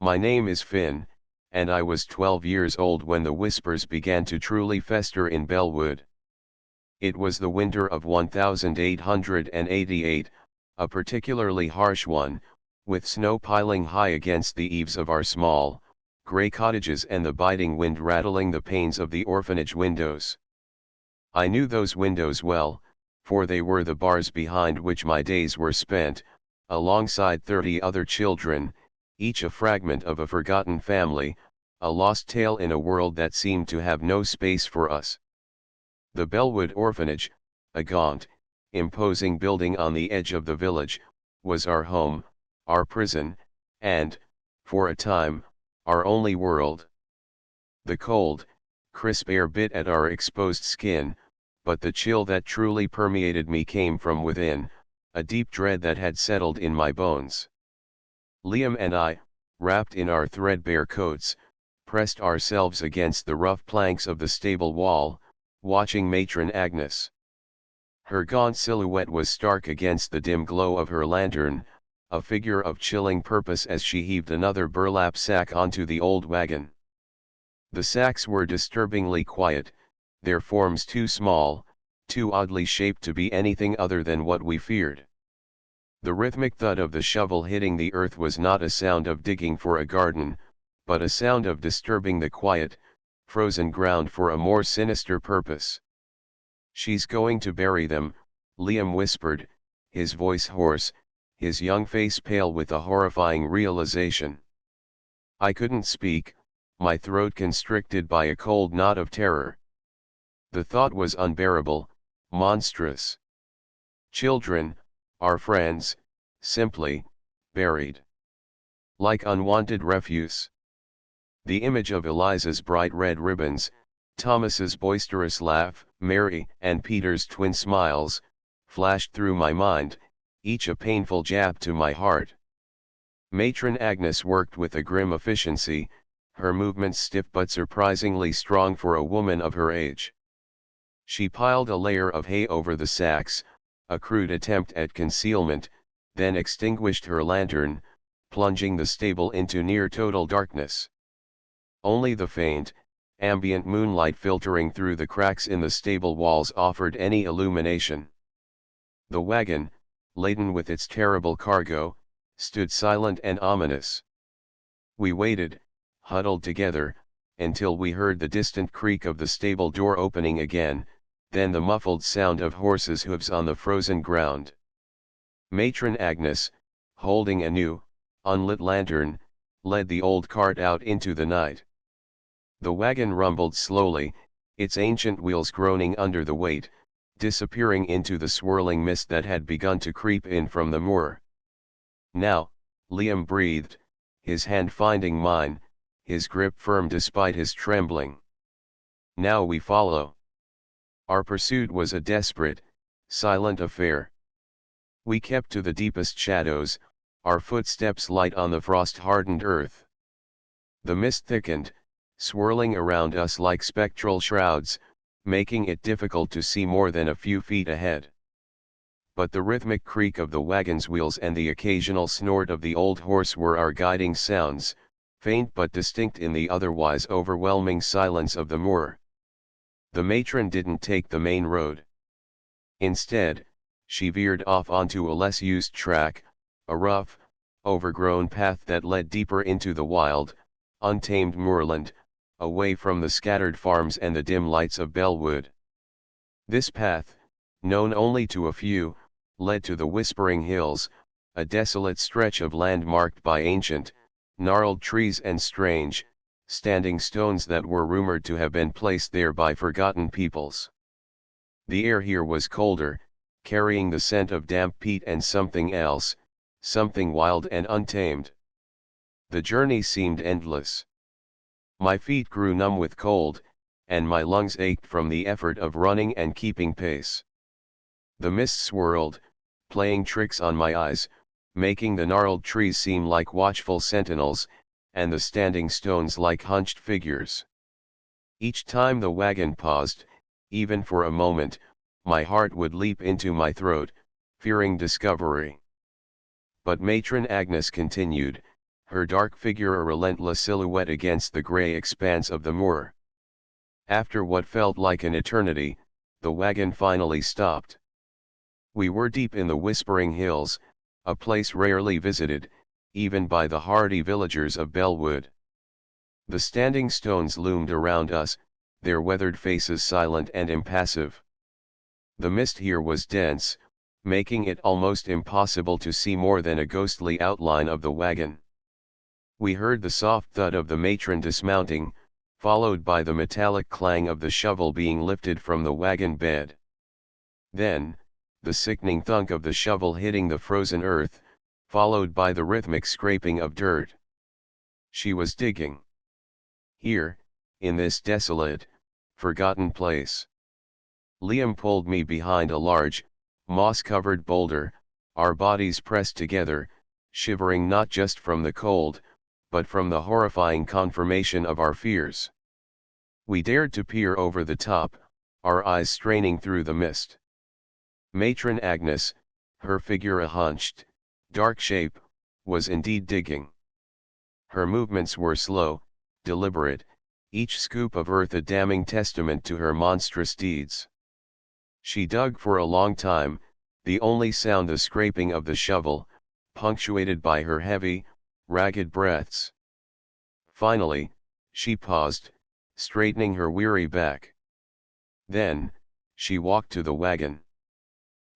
My name is Finn, and I was 12 years old when the whispers began to truly fester in Bellwood. It was the winter of 1888, a particularly harsh one, with snow piling high against the eaves of our small, grey cottages and the biting wind rattling the panes of the orphanage windows. I knew those windows well, for they were the bars behind which my days were spent, alongside 30 other children, each a fragment of a forgotten family, a lost tale in a world that seemed to have no space for us. The Bellwood Orphanage, a gaunt, imposing building on the edge of the village, was our home, our prison, and, for a time, our only world. The cold, crisp air bit at our exposed skin, but the chill that truly permeated me came from within, a deep dread that had settled in my bones. Liam and I, wrapped in our threadbare coats, pressed ourselves against the rough planks of the stable wall, watching Matron Agnes. Her gaunt silhouette was stark against the dim glow of her lantern, a figure of chilling purpose as she heaved another burlap sack onto the old wagon. The sacks were disturbingly quiet, their forms too small, too oddly shaped to be anything other than what we feared. The rhythmic thud of the shovel hitting the earth was not a sound of digging for a garden, but a sound of disturbing the quiet, frozen ground for a more sinister purpose. "She's going to bury them," Liam whispered, his voice hoarse, his young face pale with a horrifying realization. I couldn't speak, my throat constricted by a cold knot of terror. The thought was unbearable, monstrous. Children, our friends, simply buried. Like unwanted refuse. The image of Eliza's bright red ribbons, Thomas's boisterous laugh, Mary and Peter's twin smiles, flashed through my mind, each a painful jab to my heart. Matron Agnes worked with a grim efficiency, her movements stiff but surprisingly strong for a woman of her age. She piled a layer of hay over the sacks, a crude attempt at concealment, then extinguished her lantern, plunging the stable into near total darkness. Only the faint, ambient moonlight filtering through the cracks in the stable walls offered any illumination. The wagon, laden with its terrible cargo, stood silent and ominous. We waited, huddled together, until we heard the distant creak of the stable door opening again, then the muffled sound of horses' hooves on the frozen ground. Matron Agnes, holding a new, unlit lantern, led the old cart out into the night. The wagon rumbled slowly, its ancient wheels groaning under the weight, disappearing into the swirling mist that had begun to creep in from the moor. "Now," Liam breathed, his hand finding mine, his grip firm despite his trembling. "Now we follow." Our pursuit was a desperate, silent affair. We kept to the deepest shadows, our footsteps light on the frost-hardened earth. The mist thickened, swirling around us like spectral shrouds, making it difficult to see more than a few feet ahead. But the rhythmic creak of the wagon's wheels and the occasional snort of the old horse were our guiding sounds, faint but distinct in the otherwise overwhelming silence of the moor. The matron didn't take the main road. Instead, she veered off onto a less used track, a rough, overgrown path that led deeper into the wild, untamed moorland, away from the scattered farms and the dim lights of Bellwood. This path, known only to a few, led to the Whispering Hills, a desolate stretch of land marked by ancient, gnarled trees and strange, standing stones that were rumored to have been placed there by forgotten peoples. The air here was colder, carrying the scent of damp peat and something else, something wild and untamed. The journey seemed endless. My feet grew numb with cold, and my lungs ached from the effort of running and keeping pace. The mist swirled, playing tricks on my eyes, making the gnarled trees seem like watchful sentinels, and the standing stones like hunched figures. Each time the wagon paused, even for a moment, my heart would leap into my throat, fearing discovery. But Matron Agnes continued, her dark figure a relentless silhouette against the gray expanse of the moor. After what felt like an eternity, the wagon finally stopped. We were deep in the Whispering Hills, a place rarely visited, even by the hardy villagers of Bellwood. The standing stones loomed around us, their weathered faces silent and impassive. The mist here was dense, making it almost impossible to see more than a ghostly outline of the wagon. We heard the soft thud of the matron dismounting, followed by the metallic clang of the shovel being lifted from the wagon bed. Then, the sickening thunk of the shovel hitting the frozen earth, followed by the rhythmic scraping of dirt. She was digging. Here, in this desolate, forgotten place. Liam pulled me behind a large, moss-covered boulder, our bodies pressed together, shivering not just from the cold, but from the horrifying confirmation of our fears. We dared to peer over the top, our eyes straining through the mist. Matron Agnes, her figure a hunched, dark shape, was indeed digging. Her movements were slow, deliberate, each scoop of earth a damning testament to her monstrous deeds. She dug for a long time, the only sound the scraping of the shovel, punctuated by her heavy, ragged breaths. Finally, she paused, straightening her weary back. Then, she walked to the wagon.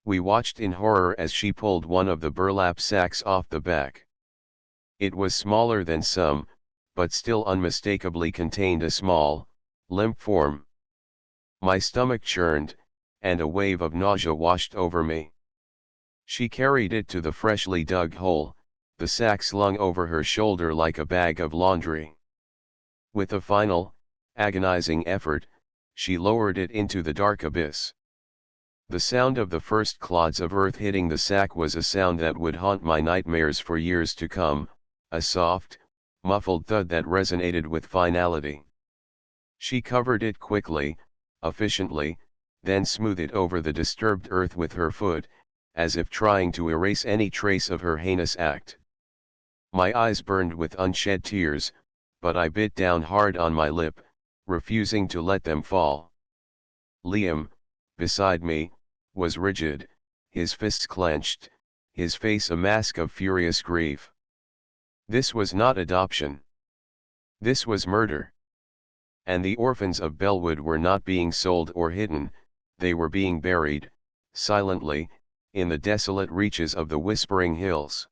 We watched in horror as she pulled one of the burlap sacks off the back. It was smaller than some, but still unmistakably contained a small, limp form. My stomach churned, and a wave of nausea washed over me. She carried it to the freshly dug hole, the sack slung over her shoulder like a bag of laundry. With a final, agonizing effort, she lowered it into the dark abyss. The sound of the first clods of earth hitting the sack was a sound that would haunt my nightmares for years to come, a soft, muffled thud that resonated with finality. She covered it quickly, efficiently, then smoothed it over the disturbed earth with her foot, as if trying to erase any trace of her heinous act. My eyes burned with unshed tears, but I bit down hard on my lip, refusing to let them fall. Liam, beside me, was rigid, his fists clenched, his face a mask of furious grief. This was not adoption. This was murder. And the orphans of Bellwood were not being sold or hidden, they were being buried, silently, in the desolate reaches of the Whispering Hills.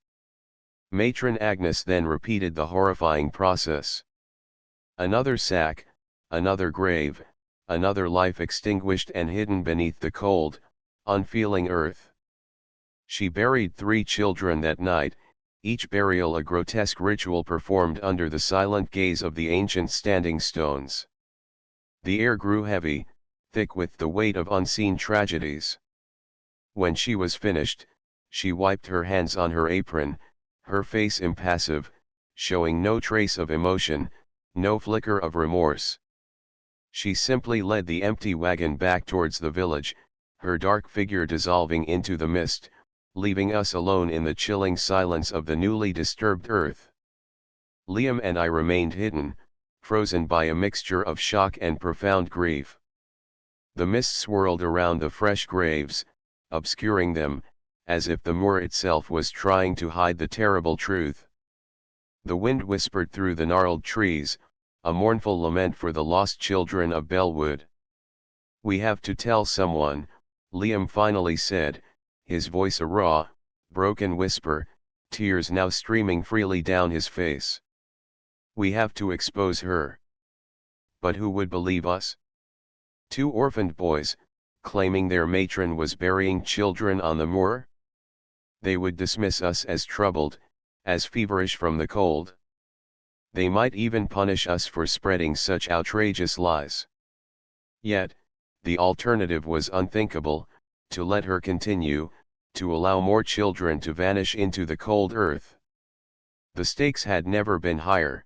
Matron Agnes then repeated the horrifying process. Another sack, another grave, another life extinguished and hidden beneath the cold, unfeeling earth. She buried 3 children that night, each burial a grotesque ritual performed under the silent gaze of the ancient standing stones. The air grew heavy, thick with the weight of unseen tragedies. When she was finished, she wiped her hands on her apron, her face impassive, showing no trace of emotion, no flicker of remorse. She simply led the empty wagon back towards the village, her dark figure dissolving into the mist, leaving us alone in the chilling silence of the newly disturbed earth. Liam and I remained hidden, frozen by a mixture of shock and profound grief. The mist swirled around the fresh graves, obscuring them, as if the moor itself was trying to hide the terrible truth. The wind whispered through the gnarled trees, a mournful lament for the lost children of Bellwood. "We have to tell someone," Liam finally said, his voice a raw, broken whisper, tears now streaming freely down his face. "We have to expose her." But who would believe us? 2 orphaned boys, claiming their matron was burying children on the moor? They would dismiss us as troubled, as feverish from the cold. They might even punish us for spreading such outrageous lies. Yet, the alternative was unthinkable, to let her continue, to allow more children to vanish into the cold earth. The stakes had never been higher.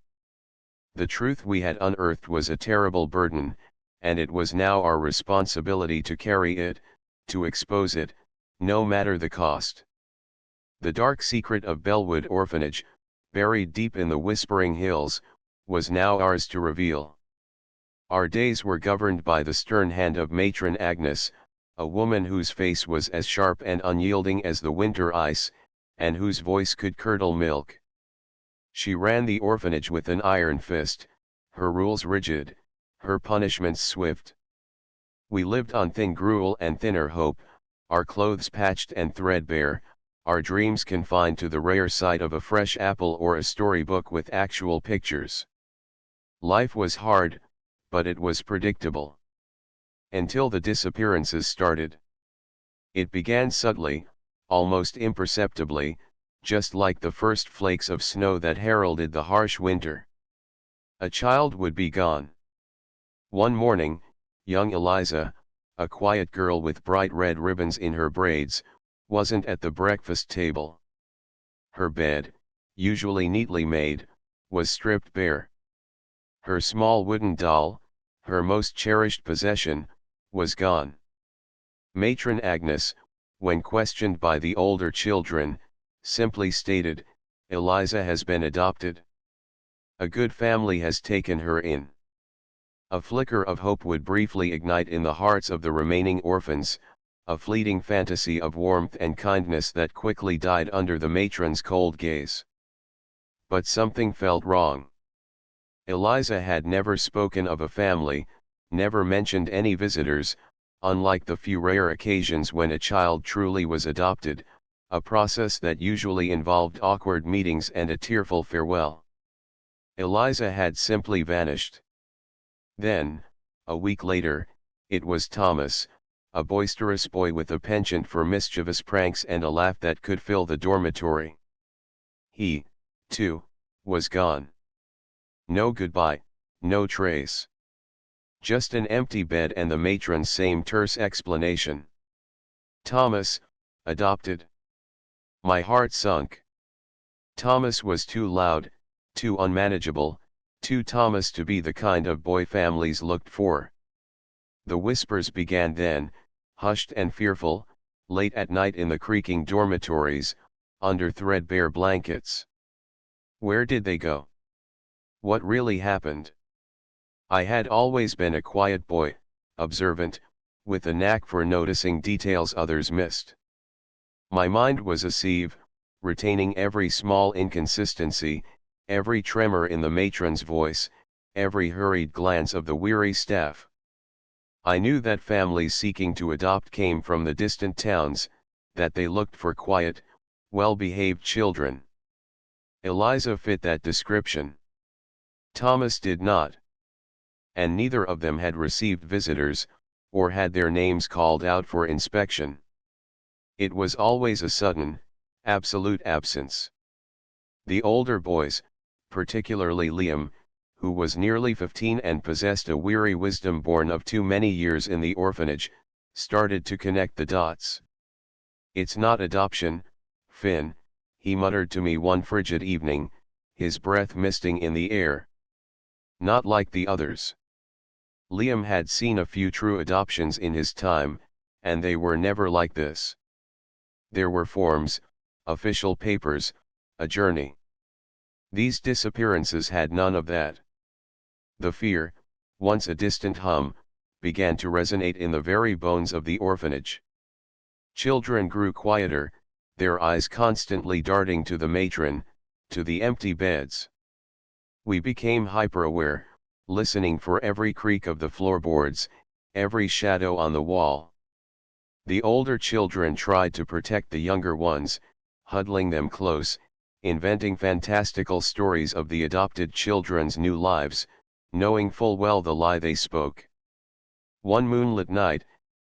The truth we had unearthed was a terrible burden, and it was now our responsibility to carry it, to expose it, no matter the cost. The dark secret of Bellwood Orphanage, buried deep in the whispering hills, was now ours to reveal. Our days were governed by the stern hand of Matron Agnes, a woman whose face was as sharp and unyielding as the winter ice, and whose voice could curdle milk. She ran the orphanage with an iron fist, her rules rigid, her punishments swift. We lived on thin gruel and thinner hope, our clothes patched and threadbare, our dreams confined to the rare sight of a fresh apple or a storybook with actual pictures. Life was hard, but it was predictable. Until the disappearances started. It began subtly, almost imperceptibly, just like the first flakes of snow that heralded the harsh winter. A child would be gone. One morning, young Eliza, a quiet girl with bright red ribbons in her braids, wasn't at the breakfast table. Her bed, usually neatly made, was stripped bare. Her small wooden doll, her most cherished possession, was gone. Matron Agnes, when questioned by the older children, simply stated, "Eliza has been adopted. A good family has taken her in." A flicker of hope would briefly ignite in the hearts of the remaining orphans, a fleeting fantasy of warmth and kindness that quickly died under the matron's cold gaze. But something felt wrong. Eliza had never spoken of a family, never mentioned any visitors, unlike the few rare occasions when a child truly was adopted, a process that usually involved awkward meetings and a tearful farewell. Eliza had simply vanished. Then, a week later, it was Thomas, a boisterous boy with a penchant for mischievous pranks and a laugh that could fill the dormitory. He, too, was gone. No goodbye, no trace. Just an empty bed and the matron's same terse explanation. Thomas, adopted. My heart sunk. Thomas was too loud, too unmanageable, too Thomas to be the kind of boy families looked for. The whispers began then, hushed and fearful, late at night in the creaking dormitories, under threadbare blankets. Where did they go? What really happened? I had always been a quiet boy, observant, with a knack for noticing details others missed. My mind was a sieve, retaining every small inconsistency, every tremor in the matron's voice, every hurried glance of the weary staff. I knew that families seeking to adopt came from the distant towns, that they looked for quiet, well-behaved children. Eliza fit that description. Thomas did not. And neither of them had received visitors, or had their names called out for inspection. It was always a sudden, absolute absence. The older boys, particularly Liam, who was nearly 15 and possessed a weary wisdom born of too many years in the orphanage, started to connect the dots. "It's not adoption, Finn," he muttered to me one frigid evening, his breath misting in the air. "Not like the others." Liam had seen a few true adoptions in his time, and they were never like this. There were forms, official papers, a journey. These disappearances had none of that. The fear, once a distant hum, began to resonate in the very bones of the orphanage. Children grew quieter, their eyes constantly darting to the matron, to the empty beds. We became hyper-aware, listening for every creak of the floorboards, every shadow on the wall. The older children tried to protect the younger ones, huddling them close, inventing fantastical stories of the adopted children's new lives, knowing full well the lie they spoke. One moonlit night,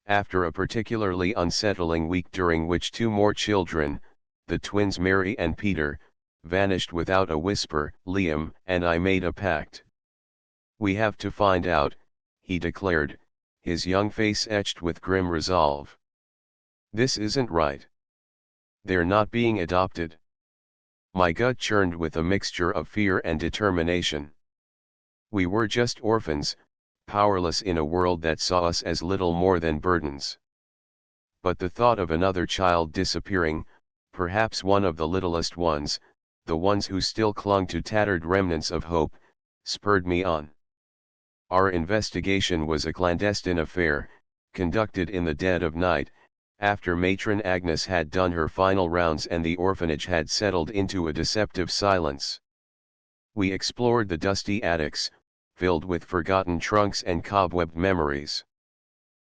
after a particularly unsettling week during which two more children, the twins Mary and Peter, vanished without a whisper, Liam and I made a pact. "We have to find out," he declared, his young face etched with grim resolve. "This isn't right. They're not being adopted." My gut churned with a mixture of fear and determination. We were just orphans, powerless in a world that saw us as little more than burdens. But the thought of another child disappearing, perhaps one of the littlest ones, the ones who still clung to tattered remnants of hope, spurred me on. Our investigation was a clandestine affair, conducted in the dead of night, after Matron Agnes had done her final rounds and the orphanage had settled into a deceptive silence. We explored the dusty attics, filled with forgotten trunks and cobwebbed memories.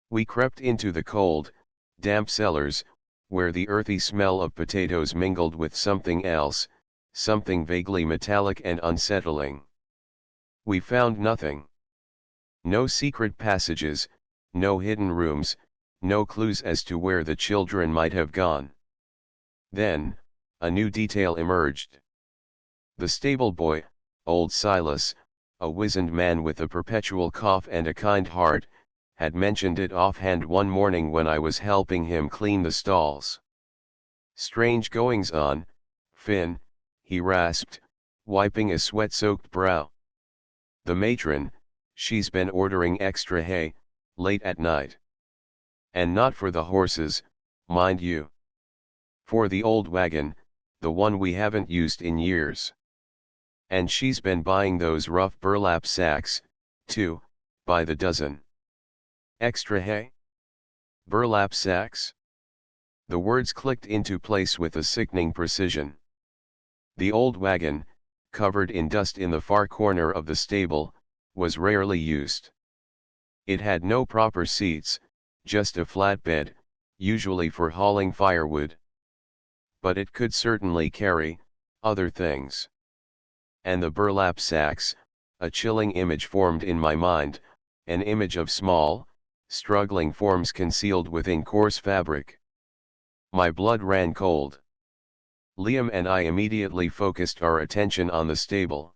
We crept into the cold, damp cellars, where the earthy smell of potatoes mingled with something else, something vaguely metallic and unsettling. We found nothing. No secret passages, no hidden rooms, no clues as to where the children might have gone. Then, a new detail emerged. The stable boy, old Silas, a wizened man with a perpetual cough and a kind heart, had mentioned it offhand one morning when I was helping him clean the stalls. "Strange goings on, Finn," he rasped, wiping a sweat-soaked brow. "The matron, she's been ordering extra hay, late at night. And not for the horses, mind you. For the old wagon, the one we haven't used in years. And she's been buying those rough burlap sacks, too, by the dozen." "Extra hay? Burlap sacks?" The words clicked into place with a sickening precision. The old wagon, covered in dust in the far corner of the stable, was rarely used. It had no proper seats, just a flatbed, usually for hauling firewood. But it could certainly carry other things. And the burlap sacks, a chilling image formed in my mind, an image of small, struggling forms concealed within coarse fabric. My blood ran cold. Liam and I immediately focused our attention on the stable.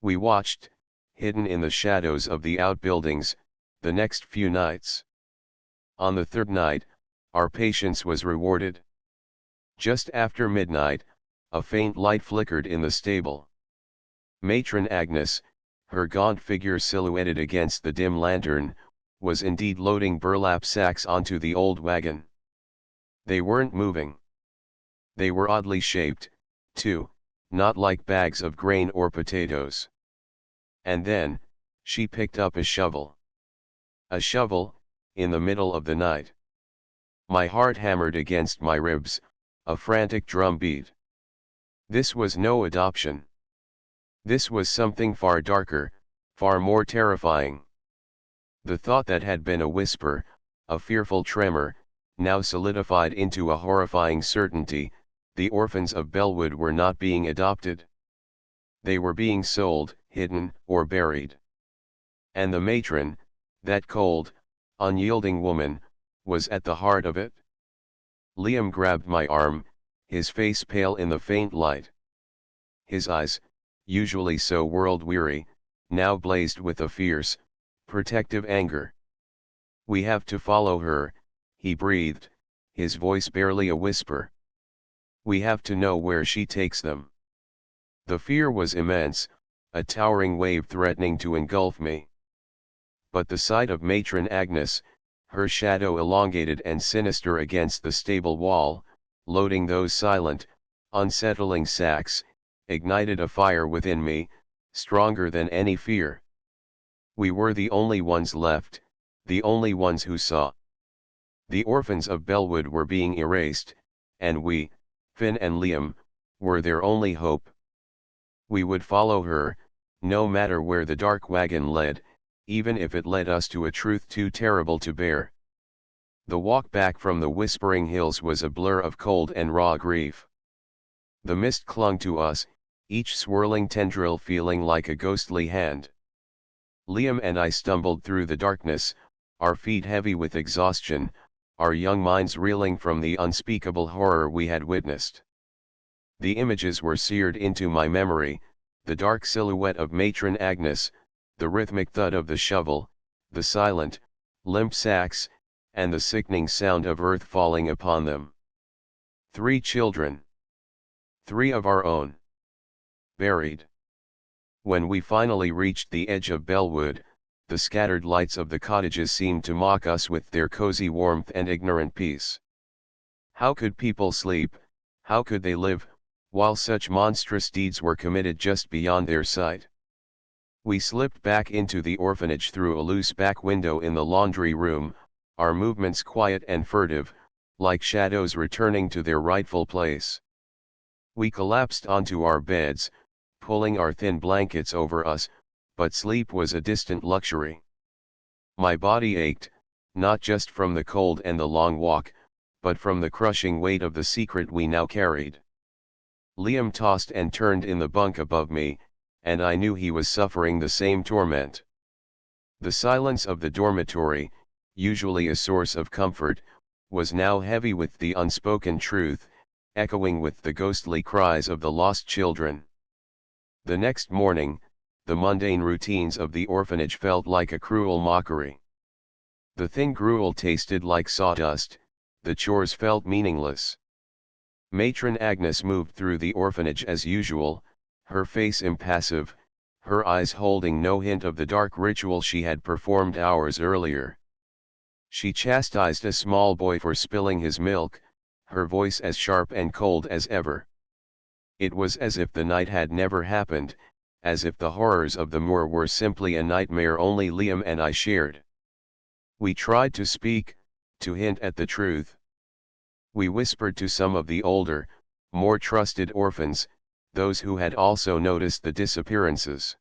We watched, hidden in the shadows of the outbuildings, the next few nights. On the third night, our patience was rewarded. Just after midnight, a faint light flickered in the stable. Matron Agnes, her gaunt figure silhouetted against the dim lantern, was indeed loading burlap sacks onto the old wagon. They weren't moving. They were oddly shaped, too, not like bags of grain or potatoes. And then, she picked up a shovel. A shovel, in the middle of the night. My heart hammered against my ribs, a frantic drum beat. This was no adoption. This was something far darker, far more terrifying. The thought that had been a whisper, a fearful tremor, now solidified into a horrifying certainty: the orphans of Bellwood were not being adopted. They were being sold, hidden, or buried. And the matron, that cold, unyielding woman, was at the heart of it. Liam grabbed my arm, his face pale in the faint light. His eyes, usually so world-weary, now blazed with a fierce, protective anger. "We have to follow her," he breathed, his voice barely a whisper. "We have to know where she takes them." The fear was immense, a towering wave threatening to engulf me. But the sight of Matron Agnes, her shadow elongated and sinister against the stable wall, loading those silent, unsettling sacks, ignited a fire within me, stronger than any fear. We were the only ones left, the only ones who saw. The orphans of Bellwood were being erased, and we, Finn and Liam, were their only hope. We would follow her, no matter where the dark wagon led, even if it led us to a truth too terrible to bear. The walk back from the Whispering Hills was a blur of cold and raw grief. The mist clung to us, each swirling tendril feeling like a ghostly hand. Liam and I stumbled through the darkness, our feet heavy with exhaustion, our young minds reeling from the unspeakable horror we had witnessed. The images were seared into my memory: the dark silhouette of Matron Agnes, the rhythmic thud of the shovel, the silent, limp sacks, and the sickening sound of earth falling upon them. 3 children. 3 of our own. Buried. When we finally reached the edge of Bellwood, the scattered lights of the cottages seemed to mock us with their cozy warmth and ignorant peace. How could people sleep, how could they live, while such monstrous deeds were committed just beyond their sight. We slipped back into the orphanage through a loose back window in the laundry room, our movements quiet and furtive, like shadows returning to their rightful place. We collapsed onto our beds, pulling our thin blankets over us, but sleep was a distant luxury. My body ached, not just from the cold and the long walk, but from the crushing weight of the secret we now carried. Liam tossed and turned in the bunk above me, and I knew he was suffering the same torment. The silence of the dormitory, usually a source of comfort, was now heavy with the unspoken truth, echoing with the ghostly cries of the lost children. The next morning, the mundane routines of the orphanage felt like a cruel mockery. The thin gruel tasted like sawdust, the chores felt meaningless. Matron Agnes moved through the orphanage as usual, her face impassive, her eyes holding no hint of the dark ritual she had performed hours earlier. She chastised a small boy for spilling his milk, her voice as sharp and cold as ever. It was as if the night had never happened, as if the horrors of the moor were simply a nightmare only Liam and I shared. We tried to speak, to hint at the truth. We whispered to some of the older, more trusted orphans, those who had also noticed the disappearances.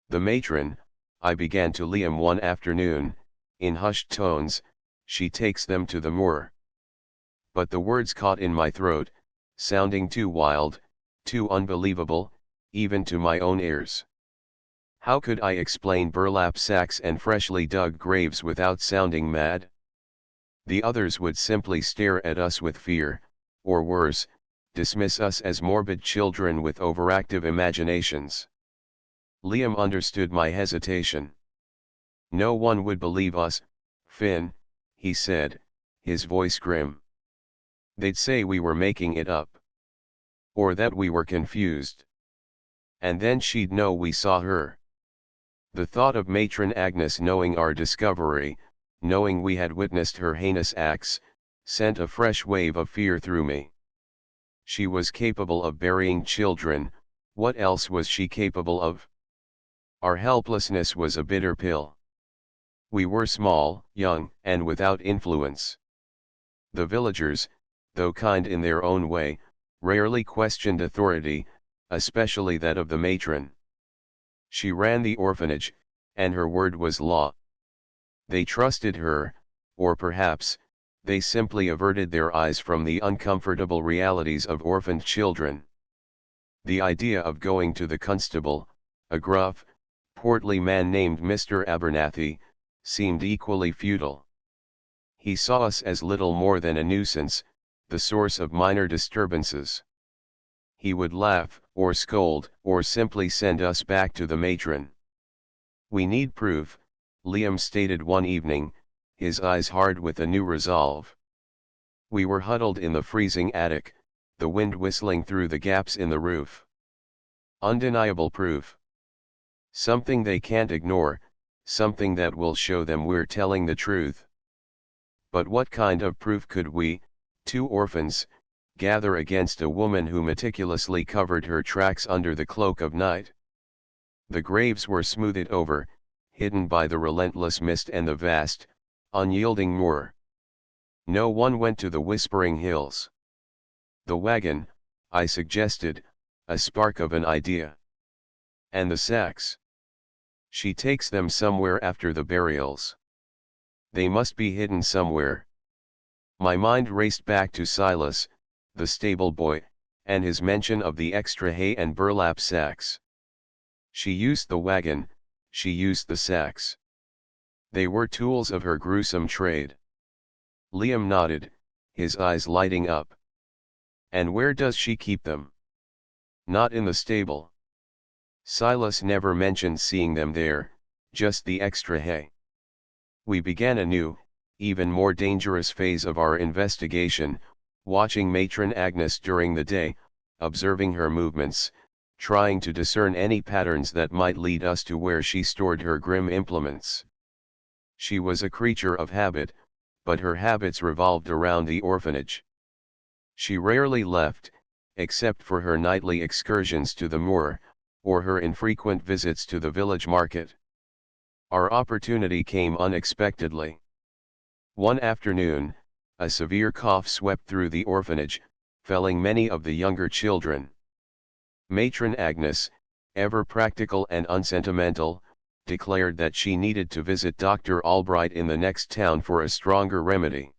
The matron, I began to Liam one afternoon, in hushed tones, she takes them to the moor. But the words caught in my throat, sounding too wild, too unbelievable, even to my own ears. How could I explain burlap sacks and freshly dug graves without sounding mad? The others would simply stare at us with fear, or worse, dismiss us as morbid children with overactive imaginations. Liam understood my hesitation. No one would believe us, Finn, he said, his voice grim. They'd say we were making it up. Or that we were confused. And then she'd know we saw her. The thought of Matron Agnes knowing our discovery, knowing we had witnessed her heinous acts, sent a fresh wave of fear through me. She was capable of burying children, what else was she capable of? Our helplessness was a bitter pill. We were small, young, and without influence. The villagers, though kind in their own way, rarely questioned authority, especially that of the matron. She ran the orphanage, and her word was law. They trusted her, or perhaps, they simply averted their eyes from the uncomfortable realities of orphaned children. The idea of going to the constable, a gruff, portly man named Mr. Abernathy, seemed equally futile. He saw us as little more than a nuisance, the source of minor disturbances. He would laugh, or scold, or simply send us back to the matron. We need proof, Liam stated one evening, his eyes hard with a new resolve. We were huddled in the freezing attic, the wind whistling through the gaps in the roof. Undeniable proof. Something they can't ignore, something that will show them we're telling the truth. But what kind of proof could we, two orphans, gather against a woman who meticulously covered her tracks under the cloak of night? The graves were smoothed over, hidden by the relentless mist and the vast, unyielding moor. No one went to the Whispering Hills. The wagon, I suggested, a spark of an idea. And the sacks. She takes them somewhere after the burials. They must be hidden somewhere. My mind raced back to Silas, the stable boy, and his mention of the extra hay and burlap sacks. She used the wagon, she used the sacks. They were tools of her gruesome trade. Liam nodded, his eyes lighting up. And where does she keep them? Not in the stable. Silas never mentioned seeing them there, just the extra hay. We began a new, even more dangerous phase of our investigation, watching Matron Agnes during the day, observing her movements, trying to discern any patterns that might lead us to where she stored her grim implements. She was a creature of habit, but her habits revolved around the orphanage. She rarely left, except for her nightly excursions to the moor, or her infrequent visits to the village market. Our opportunity came unexpectedly. One afternoon, a severe cough swept through the orphanage, felling many of the younger children. Matron Agnes, ever practical and unsentimental, declared that she needed to visit Dr. Albright in the next town for a stronger remedy.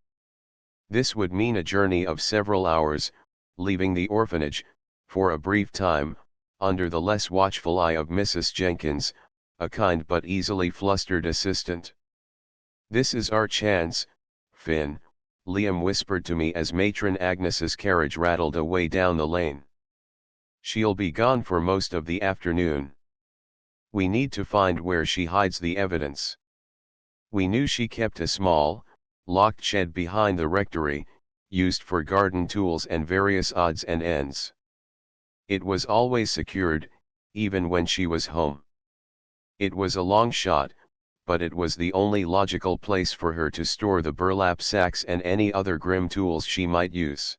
This would mean a journey of several hours, leaving the orphanage, for a brief time, under the less watchful eye of Mrs. Jenkins, a kind but easily flustered assistant. "This is our chance, Finn," Liam whispered to me as Matron Agnes's carriage rattled away down the lane. "She'll be gone for most of the afternoon. We need to find where she hides the evidence." We knew she kept a small, locked shed behind the rectory, used for garden tools and various odds and ends. It was always secured, even when she was home. It was a long shot, but it was the only logical place for her to store the burlap sacks and any other grim tools she might use.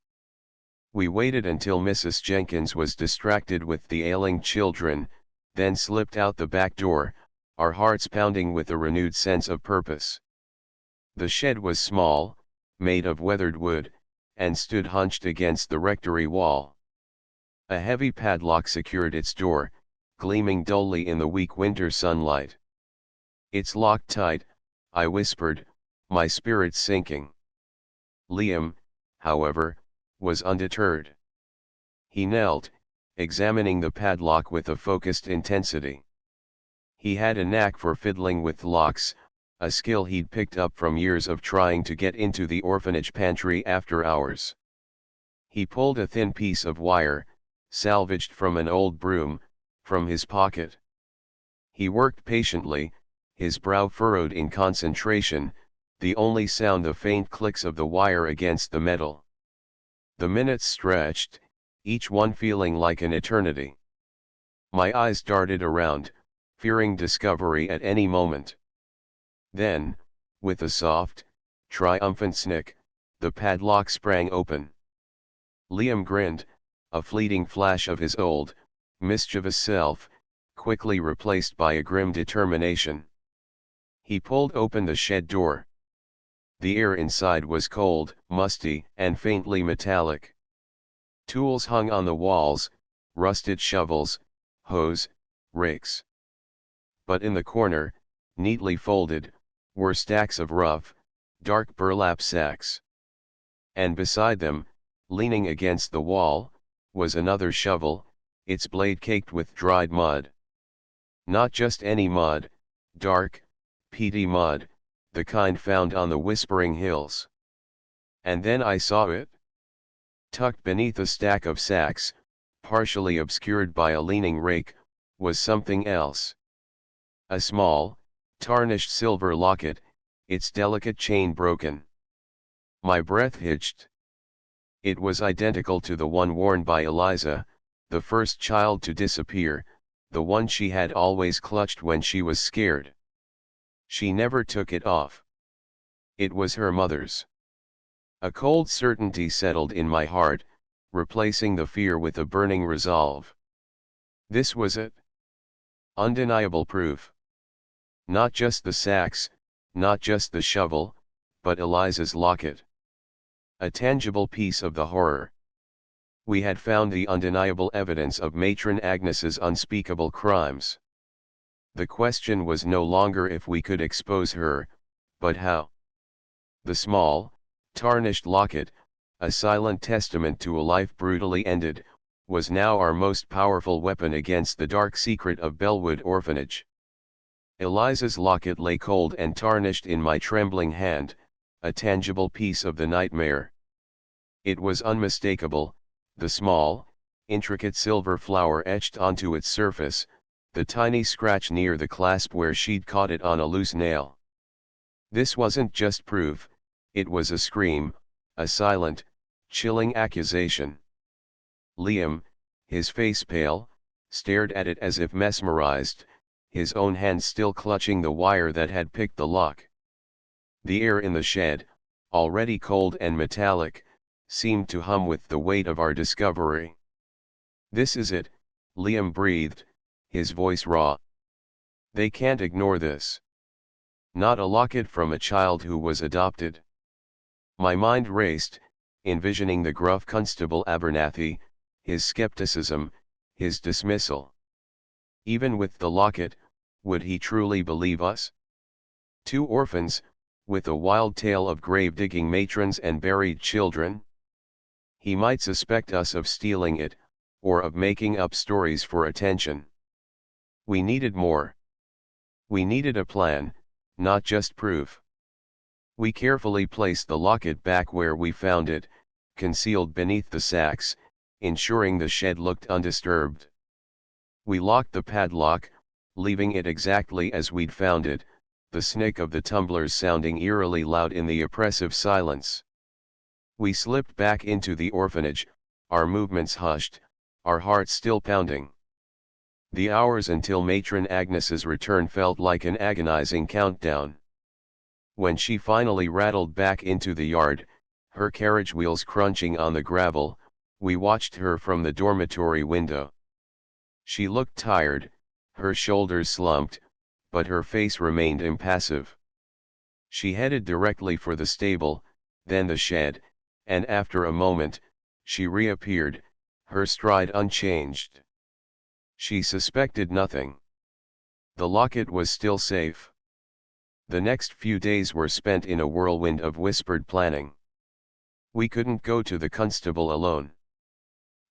We waited until Mrs. Jenkins was distracted with the ailing children, then slipped out the back door, our hearts pounding with a renewed sense of purpose. The shed was small, made of weathered wood, and stood hunched against the rectory wall. A heavy padlock secured its door, gleaming dully in the weak winter sunlight. "It's locked tight," I whispered, my spirits sinking. Liam, however, was undeterred. He knelt, examining the padlock with a focused intensity. He had a knack for fiddling with locks, a skill he'd picked up from years of trying to get into the orphanage pantry after hours. He pulled a thin piece of wire, salvaged from an old broom, from his pocket. He worked patiently, his brow furrowed in concentration, the only sound the faint clicks of the wire against the metal. The minutes stretched, each one feeling like an eternity. My eyes darted around, fearing discovery at any moment. Then, with a soft, triumphant snick, the padlock sprang open. Liam grinned, a fleeting flash of his old, mischievous self, quickly replaced by a grim determination. He pulled open the shed door. The air inside was cold, musty, and faintly metallic. Tools hung on the walls, rusted shovels, hoes, rakes. But in the corner, neatly folded, were stacks of rough, dark burlap sacks. And beside them, leaning against the wall, was another shovel, its blade caked with dried mud. Not just any mud, dark, peaty mud, the kind found on the Whispering Hills. And then I saw it. Tucked beneath a stack of sacks, partially obscured by a leaning rake, was something else. A small, tarnished silver locket, its delicate chain broken. My breath hitched. It was identical to the one worn by Eliza, the first child to disappear, the one she had always clutched when she was scared. She never took it off. It was her mother's. A cold certainty settled in my heart, replacing the fear with a burning resolve. This was it. Undeniable proof. Not just the sacks, not just the shovel, but Eliza's locket. A tangible piece of the horror. We had found the undeniable evidence of Matron Agnes's unspeakable crimes. The question was no longer if we could expose her, but how. The small, tarnished locket, a silent testament to a life brutally ended, was now our most powerful weapon against the dark secret of Bellwood Orphanage. Eliza's locket lay cold and tarnished in my trembling hand, a tangible piece of the nightmare. It was unmistakable, the small, intricate silver flower etched onto its surface, the tiny scratch near the clasp where she'd caught it on a loose nail. This wasn't just proof, it was a scream, a silent, chilling accusation. Liam, his face pale, stared at it as if mesmerized, his own hand still clutching the wire that had picked the lock. The air in the shed, already cold and metallic, seemed to hum with the weight of our discovery. This is it, Liam breathed, his voice raw. They can't ignore this. Not a locket from a child who was adopted. My mind raced, envisioning the gruff Constable Abernathy, his skepticism, his dismissal. Even with the locket, would he truly believe us? Two orphans, with a wild tale of grave-digging matrons and buried children? He might suspect us of stealing it, or of making up stories for attention. We needed more. We needed a plan, not just proof. We carefully placed the locket back where we found it, concealed beneath the sacks, ensuring the shed looked undisturbed. We locked the padlock, leaving it exactly as we'd found it, the snick of the tumblers sounding eerily loud in the oppressive silence. We slipped back into the orphanage, our movements hushed, our hearts still pounding. The hours until Matron Agnes's return felt like an agonizing countdown. When she finally rattled back into the yard, her carriage wheels crunching on the gravel, we watched her from the dormitory window. She looked tired, her shoulders slumped, but her face remained impassive. She headed directly for the stable, then the shed, and after a moment, she reappeared, her stride unchanged. She suspected nothing. The locket was still safe. The next few days were spent in a whirlwind of whispered planning. We couldn't go to the constable alone.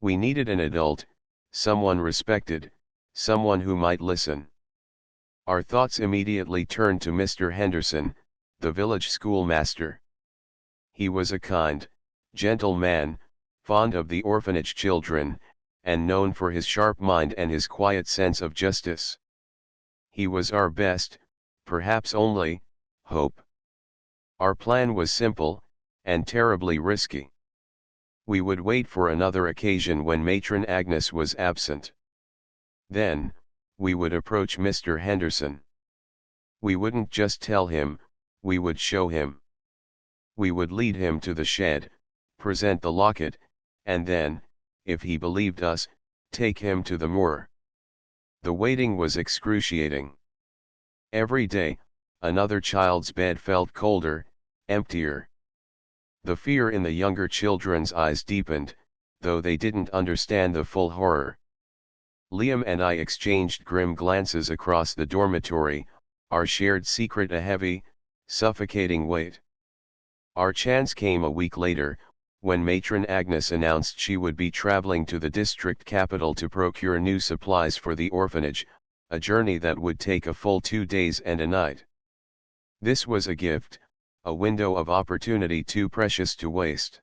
We needed an adult, someone respected, someone who might listen. Our thoughts immediately turned to Mr. Henderson, the village schoolmaster. He was a kind, gentle man, fond of the orphanage children, and known for his sharp mind and his quiet sense of justice. He was our best, perhaps only, hope. Our plan was simple, and terribly risky. We would wait for another occasion when Matron Agnes was absent. Then, we would approach Mr. Henderson. We wouldn't just tell him, we would show him. We would lead him to the shed, present the locket, and then, if he believed us, take him to the moor. The waiting was excruciating. Every day, another child's bed felt colder, emptier. The fear in the younger children's eyes deepened, though they didn't understand the full horror. Liam and I exchanged grim glances across the dormitory, our shared secret a heavy, suffocating weight. Our chance came a week later, when Matron Agnes announced she would be traveling to the district capital to procure new supplies for the orphanage, a journey that would take a full 2 days and a night. This was a gift, a window of opportunity too precious to waste.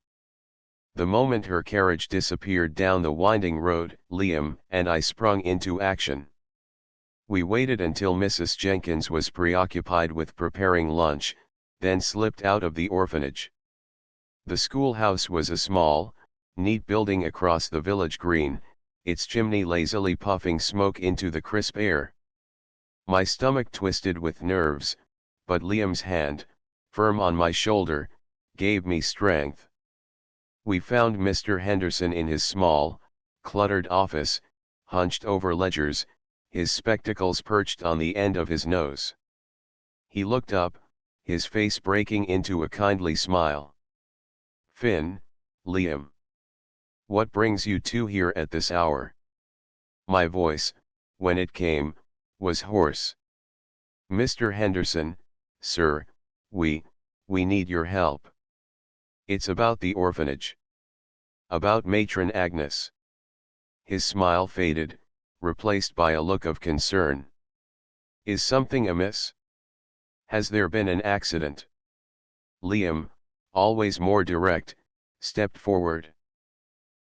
The moment her carriage disappeared down the winding road, Liam and I sprung into action. We waited until Mrs. Jenkins was preoccupied with preparing lunch, then slipped out of the orphanage. The schoolhouse was a small, neat building across the village green, its chimney lazily puffing smoke into the crisp air. My stomach twisted with nerves, but Liam's hand, firm on my shoulder, gave me strength. We found Mr. Henderson in his small, cluttered office, hunched over ledgers, his spectacles perched on the end of his nose. He looked up, his face breaking into a kindly smile. "Finn, Liam. What brings you two here at this hour?" My voice, when it came, was hoarse. "Mr. Henderson, sir, we need your help. It's about the orphanage. About Matron Agnes." His smile faded, replaced by a look of concern. "Is something amiss? Has there been an accident?" Liam, always more direct, stepped forward.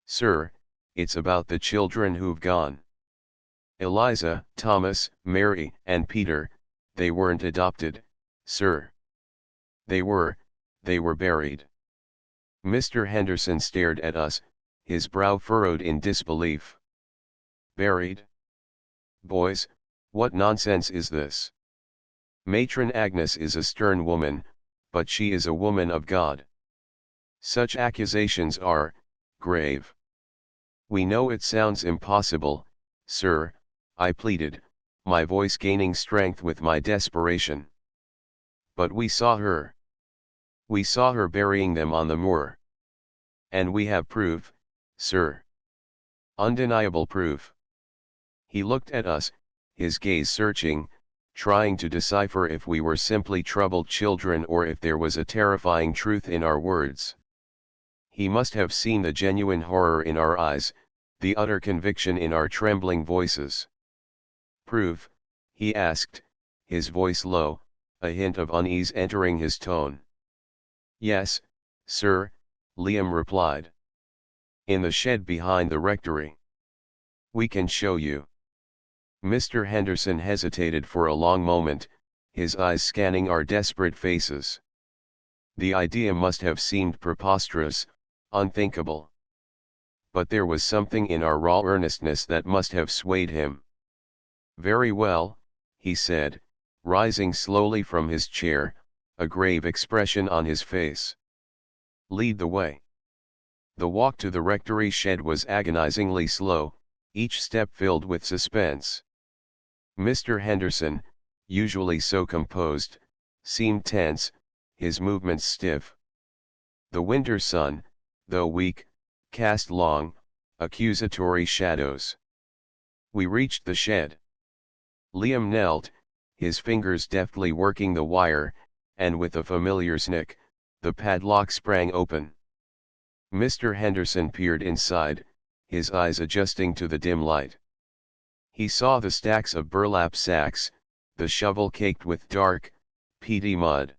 "Sir, it's about the children who've gone. Eliza, Thomas, Mary, and Peter, they weren't adopted, sir. They were buried." Mr. Henderson stared at us, his brow furrowed in disbelief. "Buried? Boys, what nonsense is this? Matron Agnes is a stern woman, but she is a woman of God. Such accusations are grave. We know it sounds impossible, sir, I pleaded, my voice gaining strength with my desperation. But we saw her. We saw her burying them on the moor. And we have proof, sir. Undeniable proof. He looked at us, his gaze searching, trying to decipher if we were simply troubled children or if there was a terrifying truth in our words. He must have seen the genuine horror in our eyes, the utter conviction in our trembling voices. Proof? He asked, his voice low, a hint of unease entering his tone. Yes, sir, Liam replied. In the shed behind the rectory. We can show you. Mr. Henderson hesitated for a long moment, his eyes scanning our desperate faces. The idea must have seemed preposterous, unthinkable. But there was something in our raw earnestness that must have swayed him. Very well, he said, rising slowly from his chair, a grave expression on his face. Lead the way. The walk to the rectory shed was agonizingly slow, each step filled with suspense. Mr. Henderson, usually so composed, seemed tense, his movements stiff. The winter sun, though weak, cast long, accusatory shadows. We reached the shed. Liam knelt, his fingers deftly working the wire, and with a familiar snick, the padlock sprang open. Mr. Henderson peered inside, his eyes adjusting to the dim light. He saw the stacks of burlap sacks, the shovel caked with dark, peaty mud.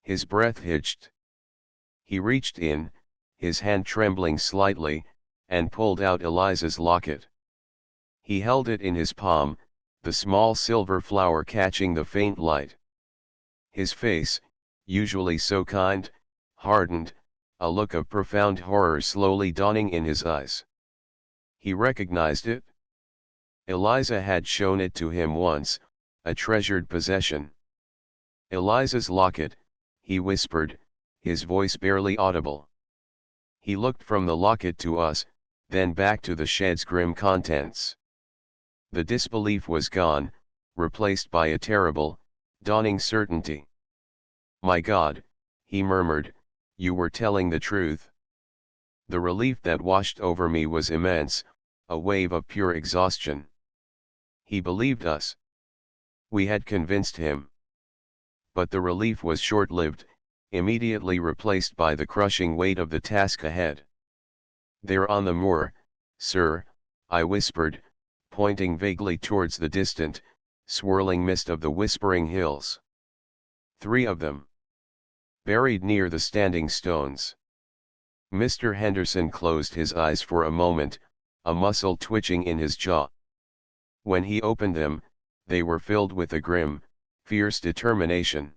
His breath hitched. He reached in, his hand trembling slightly, and pulled out Eliza's locket. He held it in his palm, the small silver flower catching the faint light. His face, usually so kind, hardened, a look of profound horror slowly dawning in his eyes. He recognized it. Eliza had shown it to him once, a treasured possession. Eliza's locket, he whispered, his voice barely audible. He looked from the locket to us, then back to the shed's grim contents. The disbelief was gone, replaced by a terrible, dawning certainty. My God, he murmured, you were telling the truth. The relief that washed over me was immense, a wave of pure exhaustion. He believed us. We had convinced him. But the relief was short-lived, immediately replaced by the crushing weight of the task ahead. There on the moor, sir, I whispered, pointing vaguely towards the distant, swirling mist of the whispering hills. 3 of them. Buried near the standing stones. Mr. Henderson closed his eyes for a moment, a muscle twitching in his jaw. When he opened them, they were filled with a grim, fierce determination.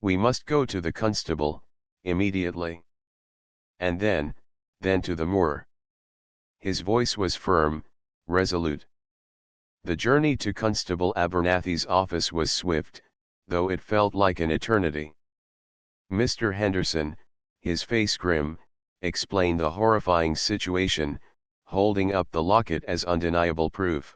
We must go to the constable, immediately. And then to the moor. His voice was firm, resolute. The journey to Constable Abernathy's office was swift, though it felt like an eternity. Mr. Henderson, his face grim, explained the horrifying situation, holding up the locket as undeniable proof.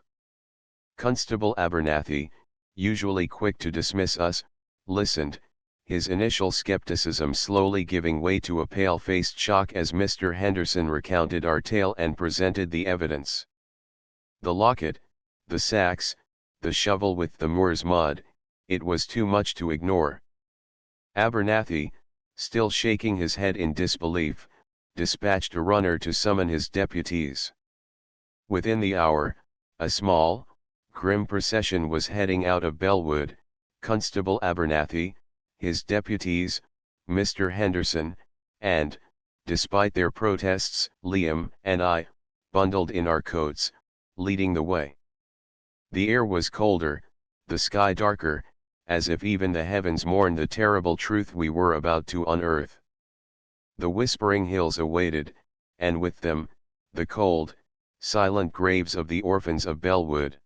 Constable Abernathy, usually quick to dismiss us, listened, his initial skepticism slowly giving way to a pale-faced shock as Mr. Henderson recounted our tale and presented the evidence. The locket, the sacks, the shovel with the moor's mud, it was too much to ignore. Abernathy, still shaking his head in disbelief, dispatched a runner to summon his deputies. Within the hour, a small, grim procession was heading out of Bellwood, Constable Abernathy, his deputies, Mr. Henderson, and, despite their protests, Liam and I, bundled in our coats, leading the way. The air was colder, the sky darker, as if even the heavens mourned the terrible truth we were about to unearth. The whispering hills awaited, and with them, the cold, silent graves of the orphans of Bellwood.